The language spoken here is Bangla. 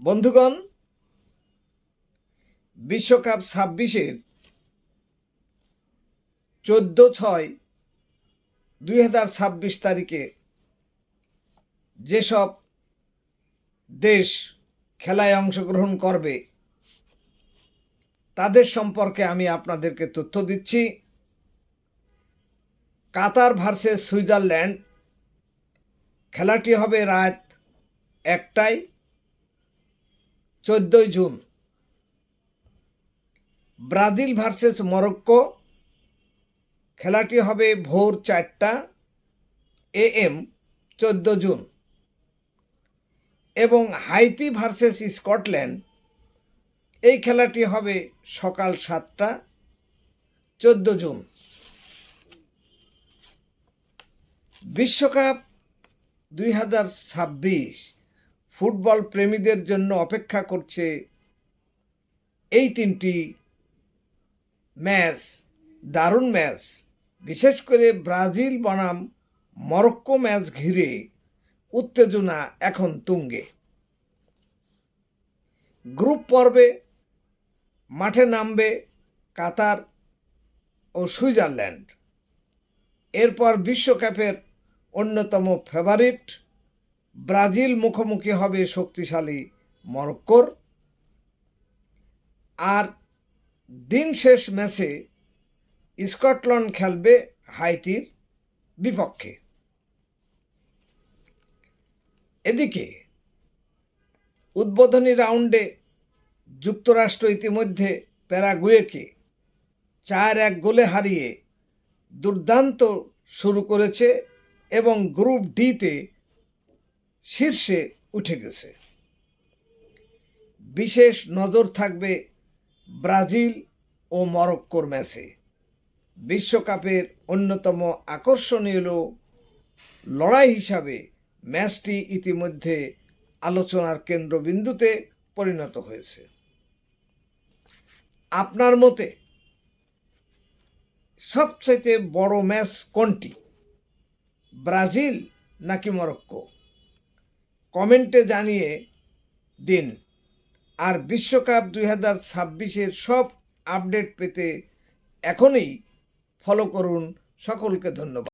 বন্ধুগণ, বিশ্বকাপ ২৬-এর 14/6/2026 তারিখে যেসব দেশ খেলায় অংশগ্রহণ করবে তাদের সম্পর্কে আমি আপনাদেরকে তথ্য দিচ্ছি। কাতার ভার্সেস সুইজারল্যান্ড, খেলাটি হবে রাত ১টায় ১৪ জুন। ব্রাজিল ভার্সেস মরক্কো, খেলাটি হবে ভোর ৪টা AM ১৪ জুন। এবং হাইতি ভার্সেস স্কটল্যান্ড, এই খেলাটি হবে সকাল ৭টা ১৪ জুন। বিশ্বকাপ ২০২৬ ফুটবল প্রেমীদের জন্য অপেক্ষা করছে এই তিনটি ম্যাচ, দারুণ ম্যাচ। বিশেষ করে ব্রাজিল বনাম মরক্কো ম্যাচ ঘিরে উত্তেজনা এখন তুঙ্গে। গ্রুপ পর্বে মাঠে নামবে কাতার ও সুইজারল্যান্ড। এরপর বিশ্বকাপের অন্যতম ফেভারিট ব্রাজিল মুখোমুখি হবে শক্তিশালী মরক্কোর। আর দিন শেষ ম্যাচে স্কটল্যান্ড খেলবে হাইতির বিপক্ষে। এদিকে উদ্বোধনী রাউন্ডে যুক্তরাষ্ট্র ইতিমধ্যে প্যারাগুয়েকে ৪-১ গোলে হারিয়ে দুর্দান্ত শুরু করেছে এবং গ্রুপ ডিতে শীর্ষে উঠে গেছে। বিশেষ নজর থাকবে ব্রাজিল ও মরক্কোর ম্যাচে। বিশ্বকাপের অন্যতম আকর্ষণীয় লড়াই হিসাবে ম্যাচটি ইতিমধ্যে আলোচনার কেন্দ্রবিন্দুতে পরিণত হয়েছে। আপনার মতে সবচেয়ে বড় ম্যাচ কোনটি, ব্রাজিল নাকি মরক্কো? কমেন্টে জানিয়ে দিন। আর বিশ্বকাপ ২০২৬-এর সব আপডেট পেতে এখনই ফলো করুন। সকলকে ধন্যবাদ।